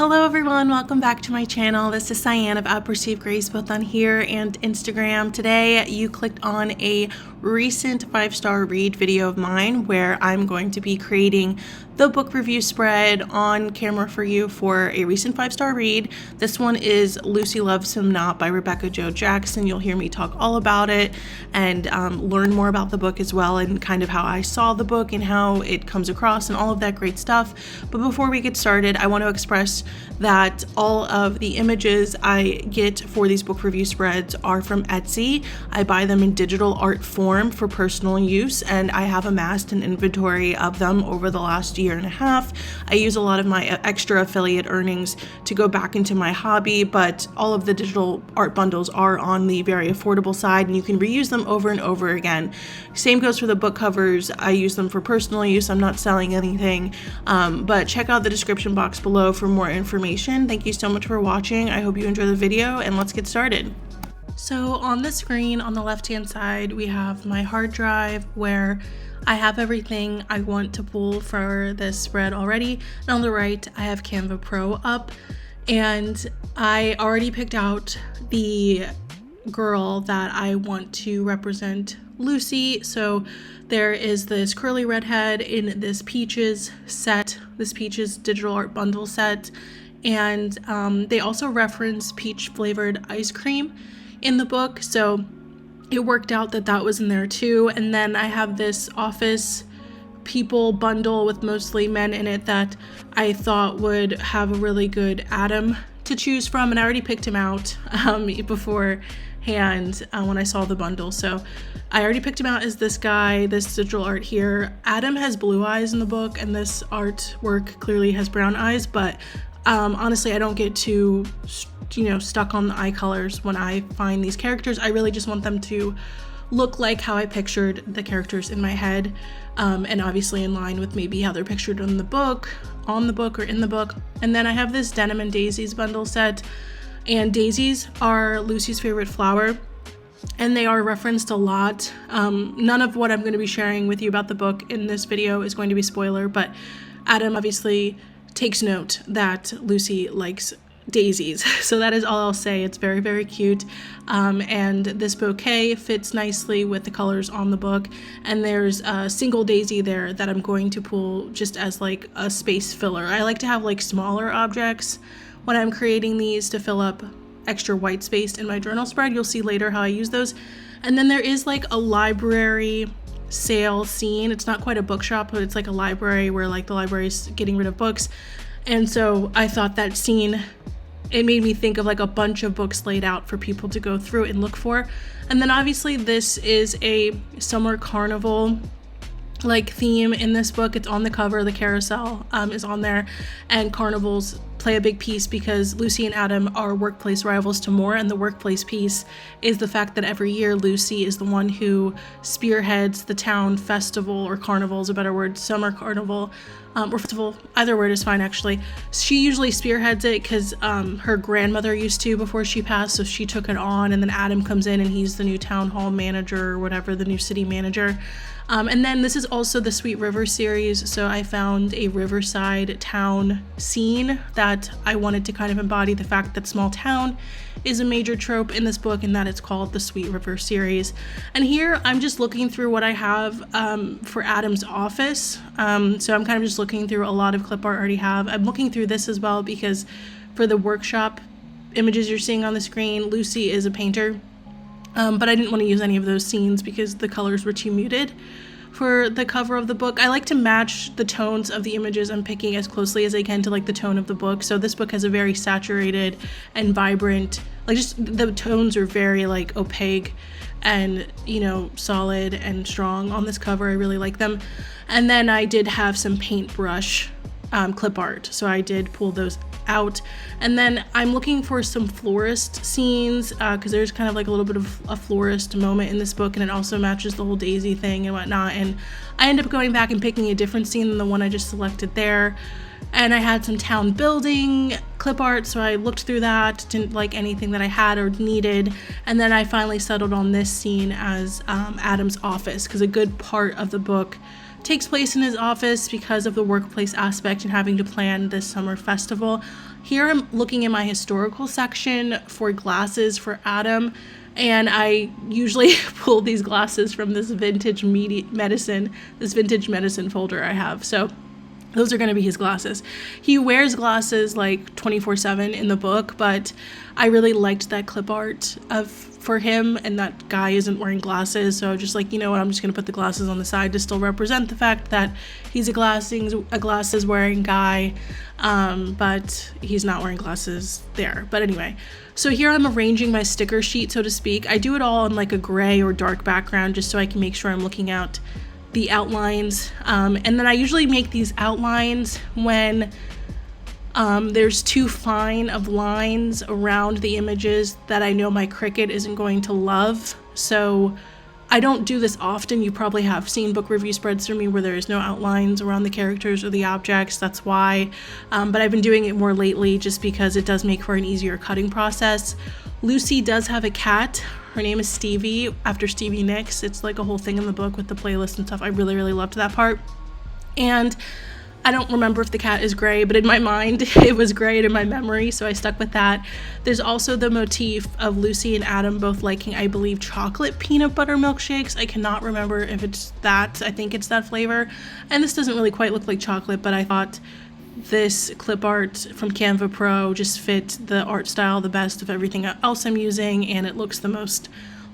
Hello everyone, welcome back to my channel. This is Cyan of At Perceived Grace, both on here and Instagram. Today you clicked on a recent 5-star read video of mine where I'm going to be creating the book review spread on camera for you for a recent 5-star read. This one is Lucy Loves Him Not by Rebecca Jo Jackson. You'll hear me talk all about it and learn more about the book as well, and kind of how I saw the book and how it comes across and all of that great stuff. But before we get started, I want to express that all of the images I get for these book review spreads are from Etsy. I buy them in digital art form for personal use, and I have amassed an inventory of them over the last year and a half. I use a lot of my extra affiliate earnings to go back into my hobby, but all of the digital art bundles are on the very affordable side, and you can reuse them over and over again. Same goes for the book covers. I use them for personal use. I'm not selling anything, but check out the description box below for more information. Thank you so much for watching. I hope you enjoy the video, and let's get started. So on the screen on the left hand side, we have my hard drive where I have everything I want to pull for this spread already. And on the right, I have Canva Pro up, and I already picked out the girl that I want to represent Lucy. So there is this curly redhead in this Peaches set, this Peaches digital art bundle set. And they also reference peach flavored ice cream in the book, so it worked out that that was in there too. And then I have this office people bundle with mostly men in it that I thought would have a really good Adam to choose from, and I already picked him out beforehand when I saw the bundle. So I already picked him out as this guy, this digital art here. Adam has blue eyes in the book, and this artwork clearly has brown eyes, but honestly, I don't get too, stuck on the eye colors when I find these characters. I really just want them to look like how I pictured the characters in my head, and obviously in line with maybe how they're pictured in the book, on the book, or in the book. And then I have this Denim and Daisies bundle set, and daisies are Lucy's favorite flower, and they are referenced a lot. None of what I'm going to be sharing with you about the book in this video is going to be spoiler, but Adam obviously takes note that Lucy likes daisies. So that is all I'll say. It's very, very cute. And this bouquet fits nicely with the colors on the book. And there's a single daisy there that I'm going to pull just as like a space filler. I like to have like smaller objects when I'm creating these to fill up extra white space in my journal spread. You'll see later how I use those. And then there is like a library sale scene. It's not quite a bookshop, but it's like a library where like the library's getting rid of books. And so I thought that scene, it made me think of like a bunch of books laid out for people to go through and look for. And then obviously this is a summer carnival like theme in this book. It's on the cover. The carousel is on there, and carnivals play a big piece because Lucy and Adam are workplace rivals to more, and the workplace piece is the fact that every year Lucy is the one who spearheads the town festival, or carnival is a better word, summer carnival, or festival, either word is fine actually. She usually spearheads it because her grandmother used to before she passed, so she took it on, and then Adam comes in and he's the new town hall manager or whatever, the new city manager. And then this is also the Sweet River series, so I found a riverside town scene that I wanted to kind of embody the fact that small town is a major trope in this book, and that it's called the Sweet River series. And here I'm just looking through what I have for Adam's office, so I'm kind of just looking through a lot of clip art I already have. I'm looking through this as well because for the workshop images you're seeing on the screen, Lucy is a painter. But I didn't want to use any of those scenes because the colors were too muted for the cover of the book. I like to match the tones of the images I'm picking as closely as I can to like the tone of the book. So this book has a very saturated and vibrant, like just the tones are very like opaque and, solid and strong on this cover. I really like them. And then I did have some paintbrush clip art, so I did pull those out. And then I'm looking for some florist scenes because there's kind of like a little bit of a florist moment in this book, and it also matches the whole daisy thing and whatnot. And I ended up going back and picking a different scene than the one I just selected there. And I had some town building clip art, so I looked through that, didn't like anything that I had or needed, and then I finally settled on this scene as Adam's office, because a good part of the book takes place in his office because of the workplace aspect and having to plan this summer festival. Here I'm looking in my historical section for glasses for Adam, and I usually pull these glasses from this vintage medicine folder I have. So those are going to be his glasses. He wears glasses like 24/7 in the book, but I really liked that clip art for him, and that guy isn't wearing glasses, so just like, you know what, I'm just going to put the glasses on the side to still represent the fact that he's a glasses wearing guy, but he's not wearing glasses there. But anyway, so here I'm arranging my sticker sheet, so to speak. I do it all on like a gray or dark background just so I can make sure I'm looking at the outlines, and then I usually make these outlines when there's too fine of lines around the images that I know my Cricut isn't going to love. So I don't do this often. You probably have seen book review spreads from me where there is no outlines around the characters or the objects. That's why. But I've been doing it more lately just because it does make for an easier cutting process. Lucy does have a cat. Her name is Stevie, after Stevie Nicks. It's like a whole thing in the book with the playlist and stuff. I really, really loved that part. And I don't remember if the cat is gray, but in my mind, it was gray, and in my memory, so I stuck with that. There's also the motif of Lucy and Adam both liking, I believe, chocolate peanut butter milkshakes. I cannot remember if it's that. I think it's that flavor. And this doesn't really quite look like chocolate, but I thought this clip art from Canva Pro just fit the art style the best of everything else I'm using, and it looks the most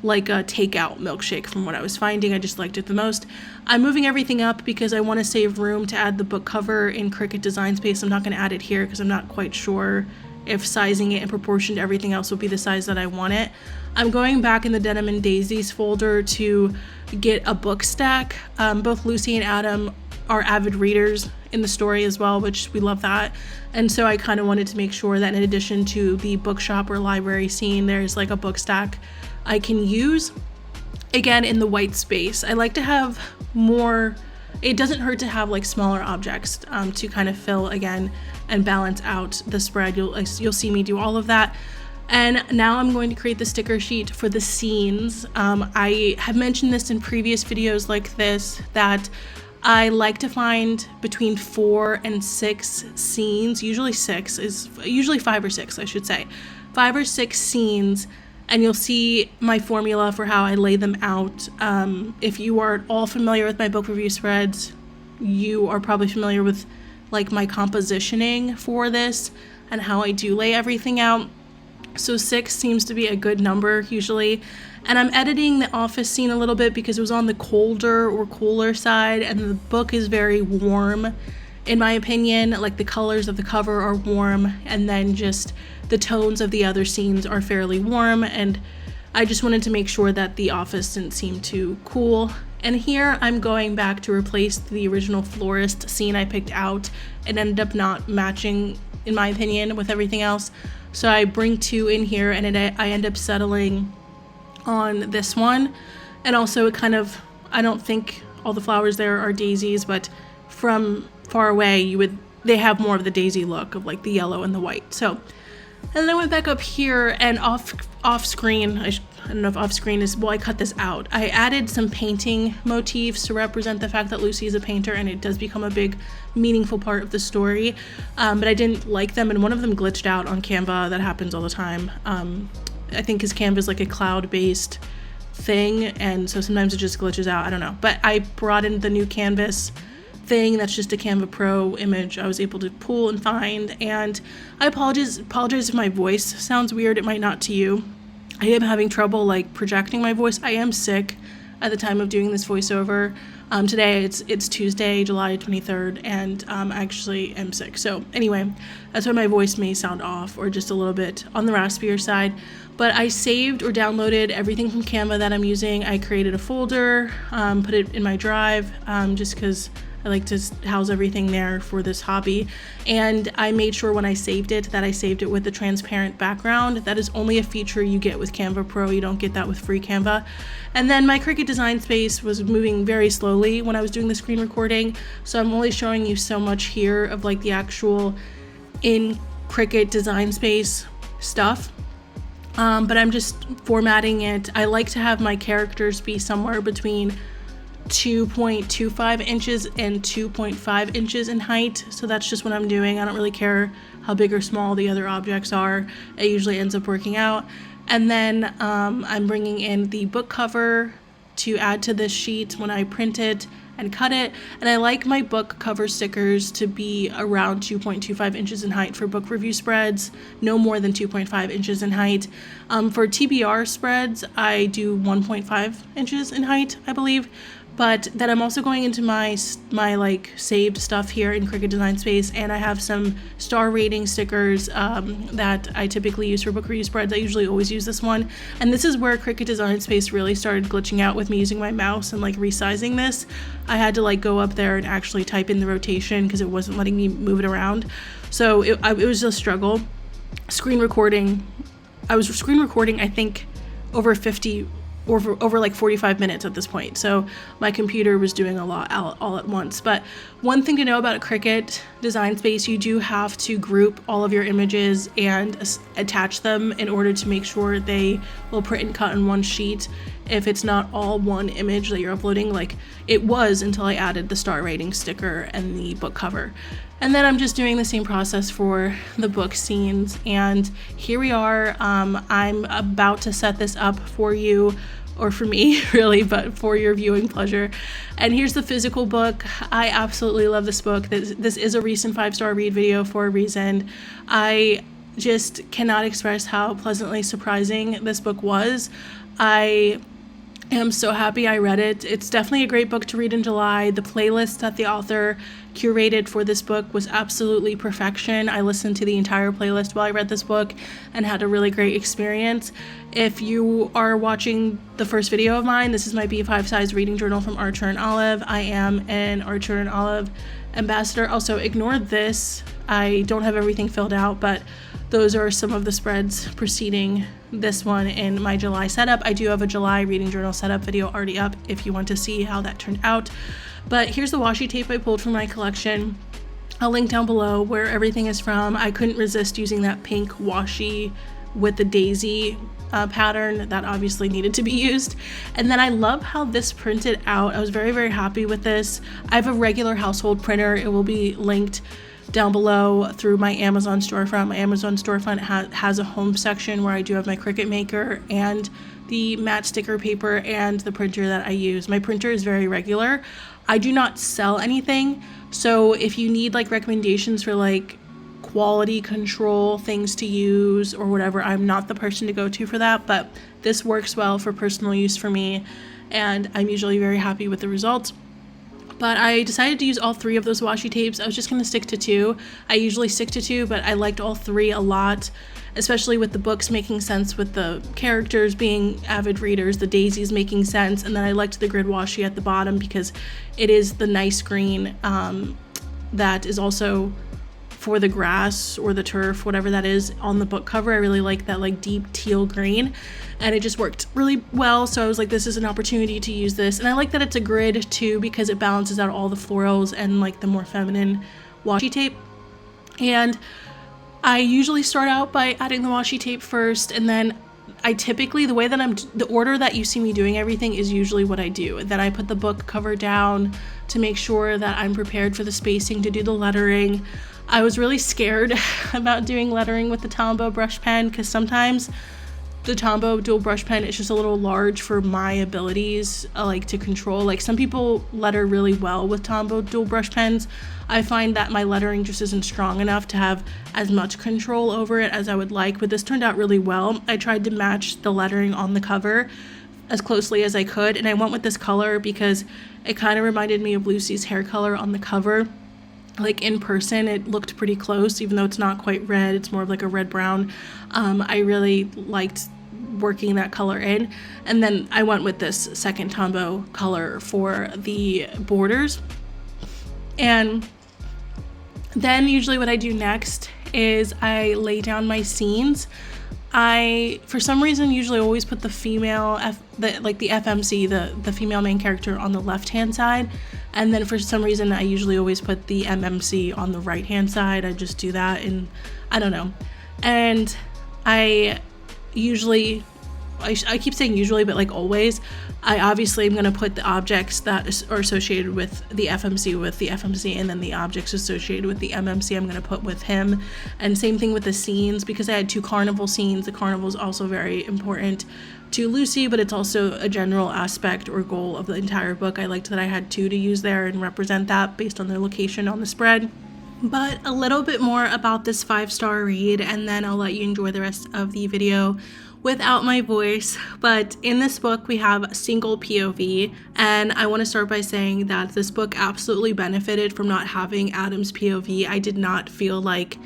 like a takeout milkshake from what I was finding. I just liked it the most. I'm moving everything up because I want to save room to add the book cover in Cricut Design Space. I'm not going to add it here because I'm not quite sure if sizing it in proportion to everything else will be the size that I want it. I'm going back in the Denim and Daisies folder to get a book stack. Both Lucy and Adam are avid readers in the story as well, which we love that. And so I kind of wanted to make sure that in addition to the bookshop or library scene, there's like a book stack I can use. Again, in the white space, I like to have more. It doesn't hurt to have like smaller objects to kind of fill again and balance out the spread. You'll see me do all of that. And now I'm going to create the sticker sheet for the scenes. I have mentioned this in previous videos like this, that I like to find between 4 and 6 scenes, usually 5 or 6, I should say. 5 or 6 scenes, and you'll see my formula for how I lay them out. If you are at all familiar with my book review spreads, you are probably familiar with like my compositioning for this and how I do lay everything out. So 6 seems to be a good number usually. And I'm editing the office scene a little bit because it was on the colder or cooler side, and the book is very warm in my opinion. Like the colors of the cover are warm, and then just the tones of the other scenes are fairly warm, and I just wanted to make sure that the office didn't seem too cool. And here I'm going back to replace the original florist scene I picked out. It ended up not matching, in my opinion, with everything else. So I bring 2 in here, and I end up settling on this one. And also it kind of, I don't think all the flowers there are daisies, but from far away they have more of the daisy look of like the yellow and the white. So, and then I went back up here, and off screen, I don't know if off screen is, well, I cut this out. I added some painting motifs to represent the fact that Lucy is a painter, and it does become a big meaningful part of the story. But I didn't like them, and one of them glitched out on Canva. That happens all the time. I think his Canva is like a cloud-based thing, and so sometimes it just glitches out. I don't know. But I brought in the new canvas thing that's just a Canva Pro image I was able to pull and find, and I apologize if my voice sounds weird. It might not to you. I am having trouble like projecting my voice. I am sick at the time of doing this voiceover. Today it's Tuesday, July 23rd, and I actually am sick. So anyway, that's why my voice may sound off or just a little bit on the raspier side. But I saved or downloaded everything from Canva that I'm using. I created a folder, put it in my drive, just because I like to house everything there for this hobby. And I made sure when I saved it that I saved it with the transparent background. That is only a feature you get with Canva Pro. You don't get that with free Canva. And then my Cricut Design Space was moving very slowly when I was doing the screen recording. So I'm only showing you so much here of like the actual in Cricut Design Space stuff. But I'm just formatting it. I like to have my characters be somewhere between 2.25 inches and 2.5 inches in height. So that's just what I'm doing. I don't really care how big or small the other objects are. It usually ends up working out. And then I'm bringing in the book cover to add to this sheet when I print it and cut it. And I like my book cover stickers to be around 2.25 inches in height for book review spreads, no more than 2.5 inches in height. For TBR spreads, I do 1.5 inches in height, I believe. But then I'm also going into my like saved stuff here in Cricut Design Space, and I have some star rating stickers that I typically use for book review spreads. I usually always use this one, and this is where Cricut Design Space really started glitching out with me using my mouse and like resizing this. I had to like go up there and actually type in the rotation because it wasn't letting me move it around. So it was a struggle. Screen recording, I was screen recording I think over like 45 minutes at this point. So my computer was doing a lot all at once. But one thing to know about a Cricut Design Space, you do have to group all of your images and attach them in order to make sure they will print and cut on one sheet if it's not all one image that you're uploading, like it was until I added the star rating sticker and the book cover. And then I'm just doing the same process for the book scenes. And here we are. I'm about to set this up for you, or for me really, but for your viewing pleasure. And here's the physical book. I absolutely love this book. This is a recent 5-star read video for a reason. I just cannot express how pleasantly surprising this book was. I am so happy I read it. It's definitely a great book to read in July. The playlist that the author curated for this book was absolutely perfection. I listened to the entire playlist while I read this book and had a really great experience. If you are watching the first video of mine, this is my B5 size reading journal from Archer and Olive. I am an Archer and Olive ambassador. Also, ignore this. I don't have everything filled out, but those are some of the spreads preceding this one in my July setup. I do have a July reading journal setup video already up if you want to see how that turned out. But here's the washi tape I pulled from my collection. I'll link down below where everything is from. I couldn't resist using that pink washi with the daisy pattern that obviously needed to be used. And then I love how this printed out. I was very, very happy with this. I have a regular household printer. It will be linked down below through my Amazon storefront. My Amazon storefront has a home section where I do have my Cricut Maker and the matte sticker paper and the printer that I use. My printer is very regular. I do not sell anything, so if you need like recommendations for like quality control things to use or whatever, I'm not the person to go to for that, but this works well for personal use for me, and I'm usually very happy with the results. But I decided to use all 3 of those washi tapes. I was just going to stick to 2. I usually stick to 2, but I liked all 3 a lot, especially with the books making sense with the characters being avid readers, the daisies making sense, and then I liked the grid washi at the bottom because it is the nice green that is also for the grass or the turf, whatever that is on the book cover. I really like that like deep teal green, and it just worked really well. So I was like, this is an opportunity to use this. And I like that it's a grid too because it balances out all the florals and like the more feminine washi tape. And I usually start out by adding the washi tape first, and then I typically, the order that you see me doing everything is usually what I do. Then I put the book cover down to make sure that I'm prepared for the spacing to do the lettering. I was really scared about doing lettering with the Tombow brush pen because sometimes the Tombow dual brush pen is just a little large for my abilities, like to control. Like some people letter really well with Tombow dual brush pens. I find that my lettering just isn't strong enough to have as much control over it as I would like, but this turned out really well. I tried to match the lettering on the cover as closely as I could, and I went with this color because it kind of reminded me of Lucy's hair color on the cover. Like in person, it looked pretty close, even though it's not quite red, it's more of like a red brown. I really liked working that color in. And then I went with this second Tombow color for the borders. And then usually what I do next is I lay down my scenes. I, for some reason, usually always put the female, the FMC, the female main character on the left-hand side. And then for some reason, I usually always put the MMC on the right-hand side. I just do that, and I don't know. And I usually I keep saying usually, but like always, I obviously am going to put the objects that are associated with the FMC, and then the objects associated with the MMC I'm going to put with him. And same thing with the scenes, because I had 2 carnival scenes. The carnival is also very important to Lucy, but it's also a general aspect or goal of the entire book. I liked that I had 2 to use there and represent that based on their location on the spread. But a little bit more about this 5-star read, and then I'll let you enjoy the rest of the video without my voice. But in this book, we have a single POV, and I want to start by saying that this book absolutely benefited from not having Adam's POV. I did not feel like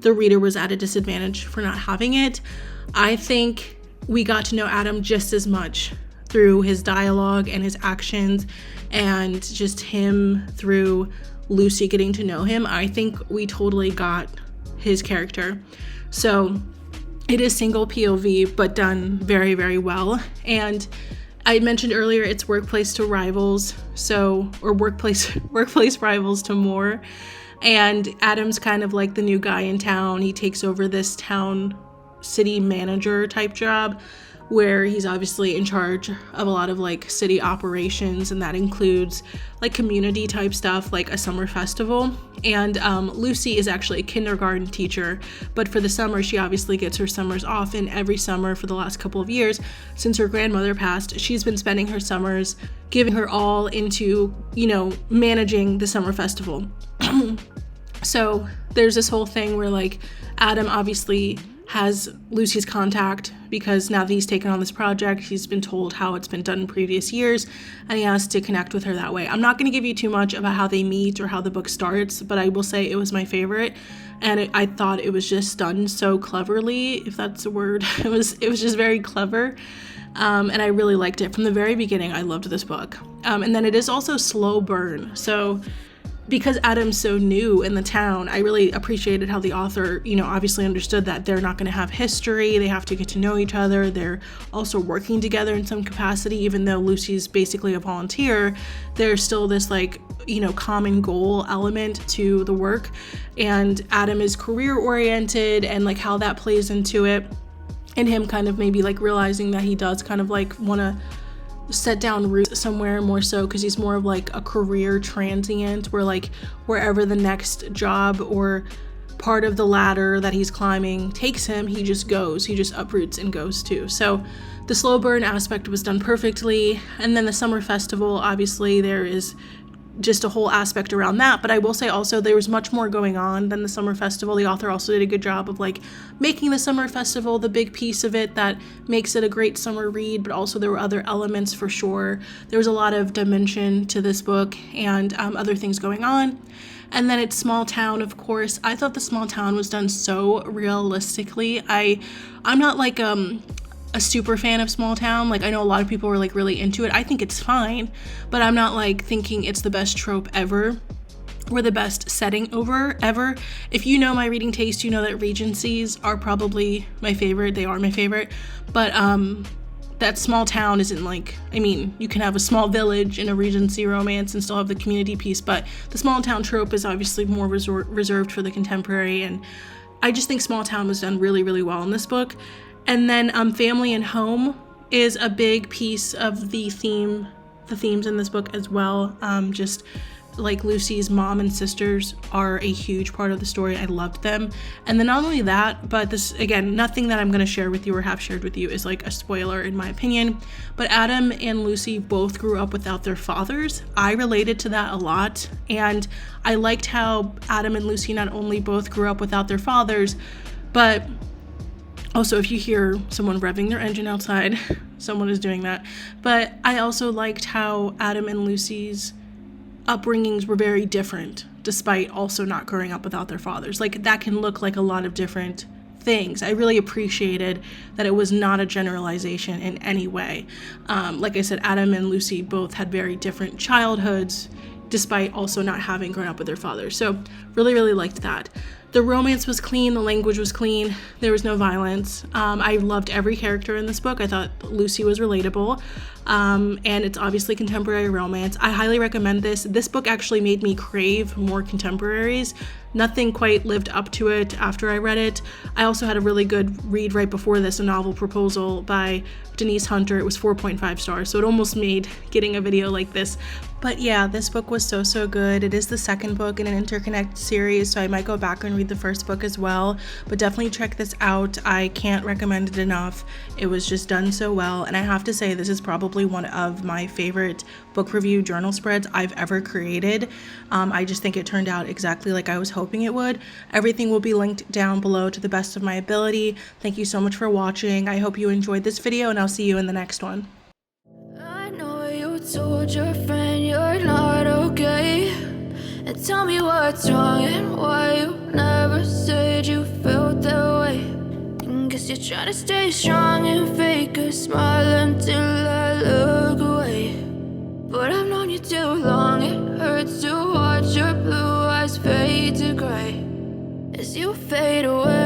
the reader was at a disadvantage for not having it. I think we got to know Adam just as much through his dialogue and his actions, and just him through Lucy getting to know him. I think we totally got his character. So it is single POV, but done very, very well. And I mentioned earlier, it's workplace to rivals, or workplace rivals to more. And Adam's kind of like the new guy in town. He takes over this town city manager type job, where he's obviously in charge of a lot of like city operations, and that includes like community type stuff like a summer festival. And Lucy is actually a kindergarten teacher, but for the summer she obviously gets her summers off, and every summer for the last couple of years since her grandmother passed, she's been spending her summers giving her all into, managing the summer festival. So there's this whole thing where like Adam obviously has Lucy's contact, because now that he's taken on this project, he's been told how it's been done in previous years, and he has to connect with her that way. I'm not going to give you too much about how they meet or how the book starts, but I will say it was my favorite, and I thought it was just done so cleverly, if that's a word. It was just very clever, and I really liked it. From the very beginning, I loved this book. And then it is also slow burn, so because Adam's so new in the town, I really appreciated how the author, obviously understood that they're not going to have history. They have to get to know each other. They're also working together in some capacity. Even though Lucy's basically a volunteer, there's still this common goal element to the work. And Adam is career oriented, and like how that plays into it, and him kind of maybe like realizing that he does kind of like want to set down roots somewhere more so, because he's more of like a career transient, where like wherever the next job or part of the ladder that he's climbing takes him, he just uproots and goes to. So the slow burn aspect was done perfectly. And then the summer festival, obviously there is just a whole aspect around that, but I will say also there was much more going on than the summer festival. The author also did a good job of like making the summer festival the big piece of it that makes it a great summer read, but also there were other elements for sure. There was a lot of dimension to this book, and other things going on. And then it's small town, of course. I thought the small town was done so realistically. I'm not like a super fan of small town. Like, I know a lot of people were like really into it. I think it's fine, but I'm not like thinking it's the best trope ever or the best setting ever. If you know my reading taste, you know that Regencies are probably my favorite. They are my favorite, but that small town isn't like, you can have a small village in a Regency romance and still have the community piece, but the small town trope is obviously more reserved for the contemporary, and I just think small town was done really, really well in this book. And then family and home is a big piece of the themes in this book as well. Just like Lucy's mom and sisters are a huge part of the story. I loved them. And then not only that, but this, again, nothing that I'm going to share with you or have shared with you is like a spoiler in my opinion, but Adam and Lucy both grew up without their fathers. I related to that a lot, and I liked how Adam and Lucy not only both grew up without their fathers, but also, if you hear someone revving their engine outside, someone is doing that. But I also liked how Adam and Lucy's upbringings were very different, despite also not growing up without their fathers. Like, that can look like a lot of different things. I really appreciated that it was not a generalization in any way. Like I said, Adam and Lucy both had very different childhoods, despite also not having grown up with their fathers. So really, really liked that. The romance was clean, the language was clean, there was no violence. I loved every character in this book. I thought Lucy was relatable. And it's obviously contemporary romance. I highly recommend this. This book actually made me crave more contemporaries. Nothing quite lived up to it after I read it. I also had a really good read right before this, a novel Proposal by Denise Hunter. It was 4.5 stars, so it almost made getting a video like this. But yeah, this book was so good. It is the second book in an interconnect series, so I might go back and read the first book as well. But definitely check this out. I can't recommend it enough. It was just done so well, and I have to say this is probably one of my favorite book review journal spreads I've ever created. I just think it turned out exactly like I was hoping it would. Everything will be linked down below to the best of my ability. Thank you so much for watching. I hope you enjoyed this video, and I'll see you in the next one. I know you told your friend you're not okay, and tell me what's wrong and why you never said you felt that way. And guess you're trying to stay strong and fake a smile until I look away. But I've known you too long, it hurts to watch your blue eyes fade to gray as you fade away.